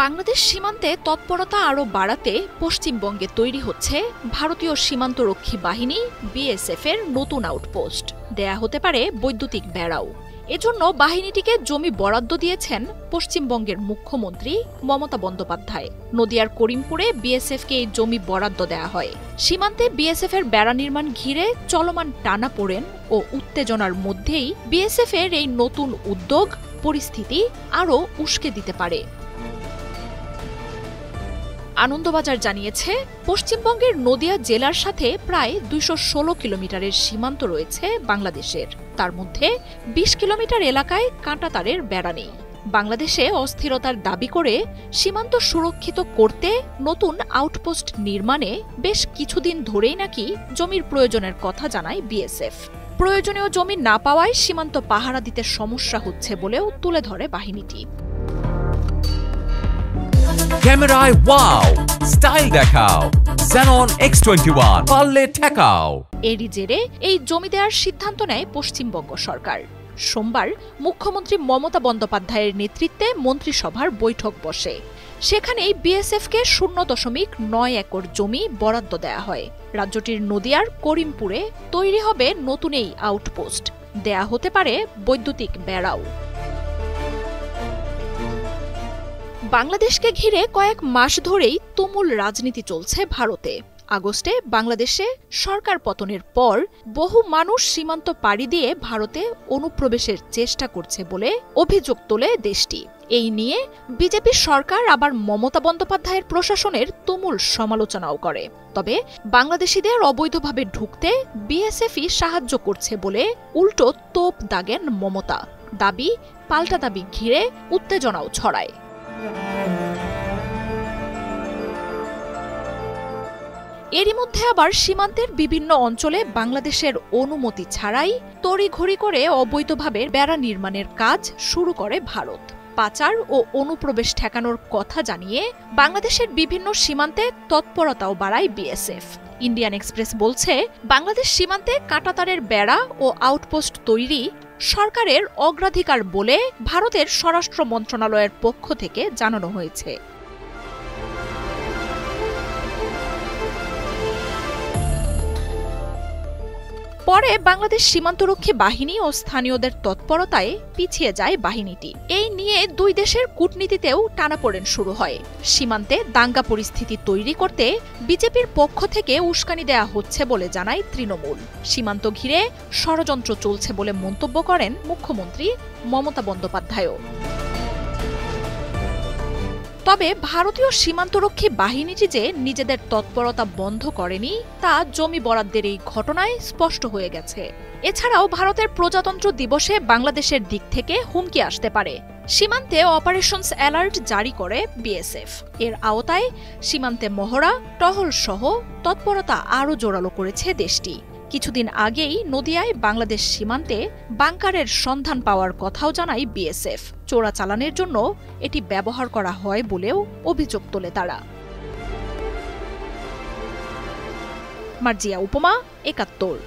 বাংলাদেশ সীমান্তে তৎপরতা আরও বাড়াতে পশ্চিমবঙ্গে তৈরি হচ্ছে ভারতীয় সীমান্তরক্ষী বাহিনী বিএসএফ এর নতুন আউটপোস্ট। দেয়া হতে পারে বৈদ্যুতিক বেড়াও। এজন্য বাহিনীটিকে জমি বরাদ্দ দিয়েছেন পশ্চিমবঙ্গের মুখ্যমন্ত্রী মমতা বন্দ্যোপাধ্যায়। নদিয়ার করিমপুরে বিএসএফকে এই জমি বরাদ্দ দেয়া হয়। সীমান্তে বিএসএফ এর বেড়া নির্মাণ ঘিরে চলমান টানাপোড়েন ও উত্তেজনার মধ্যেই বিএসএফ এর এই নতুন উদ্যোগ পরিস্থিতি আরও উস্কে দিতে পারে। আনন্দবাজার জানিয়েছে, পশ্চিমবঙ্গের নদিয়া জেলার সাথে প্রায় ২১৬ কিলোমিটারের সীমান্ত রয়েছে বাংলাদেশের। তার মধ্যে ২০ কিলোমিটার এলাকায় কাঁটাতারের বেড়া নেই। বাংলাদেশে অস্থিরতার দাবি করে সীমান্ত সুরক্ষিত করতে নতুন আউটপোস্ট নির্মাণে বেশ কিছুদিন ধরেই নাকি জমির প্রয়োজনের কথা জানায় বিএসএফ। প্রয়োজনীয় জমি না পাওয়ায় সীমান্ত পাহারা দিতে সমস্যা হচ্ছে বলেও তুলে ধরে বাহিনীটি। ক্যামেরায় ওয়াও, স্টাইল দেখাও, Xenon X21 পারলে ঠেকাও। এরই জেরে এই জমি দেওয়ার সিদ্ধান্ত নেয় পশ্চিমবঙ্গ সরকার। সোমবার মুখ্যমন্ত্রী মমতা বন্দ্যোপাধ্যায়ের নেতৃত্বে মন্ত্রিসভার বৈঠক বসে। সেখানেই বিএসএফকে 0.9 একর জমি বরাদ্দ দেয়া হয়। রাজ্যটির নদিয়ার করিমপুরে তৈরি হবে নতুন এই আউটপোস্ট। দেয়া হতে পারে বৈদ্যুতিক বেড়াও। বাংলাদেশকে ঘিরে কয়েক মাস ধরেই তুমুল রাজনীতি চলছে ভারতে। আগস্টে বাংলাদেশে সরকার পতনের পর বহু মানুষ সীমান্ত পাড়ি দিয়ে ভারতে অনুপ্রবেশের চেষ্টা করছে বলে অভিযোগ তোলে দেশটি। এই নিয়ে বিজেপি সরকার আবার মমতা বন্দ্যোপাধ্যায়ের প্রশাসনের তুমুল সমালোচনাও করে। তবে বাংলাদেশিদের অবৈধভাবে ঢুকতে বিএসএফই সাহায্য করছে বলে উল্টো তোপ দাগেন মমতা। দাবি পাল্টা দাবি ঘিরে উত্তেজনাও ছড়ায়। এরই মধ্যে আবার সীমান্তের বিভিন্ন অঞ্চলে বাংলাদেশের অনুমতি ছাড়াই তড়িঘড়ি করে অবৈধভাবে বেড়া নির্মাণের কাজ শুরু করে ভারত। পাচার ও অনুপ্রবেশ ঠেকানোর কথা জানিয়ে বাংলাদেশের বিভিন্ন সীমান্তে তৎপরতাও বাড়ায় বিএসএফ। ইন্ডিয়ান এক্সপ্রেস বলছে, বাংলাদেশ সীমান্তে কাঁটাতারের বেড়া ও আউটপোস্ট তৈরি সরকারের অগ্রাধিকার বলে ভারতের স্বরাষ্ট্র মন্ত্রণালয়ের পক্ষ থেকে জানানো হয়েছে। পরে বাংলাদেশ সীমান্তরক্ষী বাহিনী ও স্থানীয়দের তৎপরতায় পিছিয়ে যায় বাহিনীটি। এই নিয়ে দুই দেশের কূটনীতিতেও টানাপোড়েন শুরু হয়। সীমান্তে দাঙ্গা পরিস্থিতি তৈরি করতে বিজেপির পক্ষ থেকে উস্কানি দেয়া হচ্ছে বলে জানায় তৃণমূল। সীমান্ত ঘিরে ষড়যন্ত্র চলছে বলে মন্তব্য করেন মুখ্যমন্ত্রী মমতা বন্দ্যোপাধ্যায়ও। তবে ভারতীয় সীমান্তরক্ষী বাহিনীটি যে নিজেদের তৎপরতা বন্ধ করেনি তা জমি বরাদ্দের এই ঘটনায় স্পষ্ট হয়ে গেছে। এছাড়াও ভারতের প্রজাতন্ত্র দিবসে বাংলাদেশের দিক থেকে হুমকি আসতে পারে। সীমান্তে অপারেশনস অ্যালার্ট জারি করে বিএসএফ। এর আওতায় সীমান্তে মহড়া, টহল সহ তৎপরতা আরও জোরালো করেছে দেশটি। কিছুদিন আগেই নদিয়ায় বাংলাদেশ সীমান্তে বাংকারের সন্ধান পাওয়ার কথাও জানায় বিএসএফ। চোরাচালানের জন্য এটি ব্যবহার করা হয় বলেও অভিযোগ তোলে তারা। মার্জিয়া উপমা, ৭১।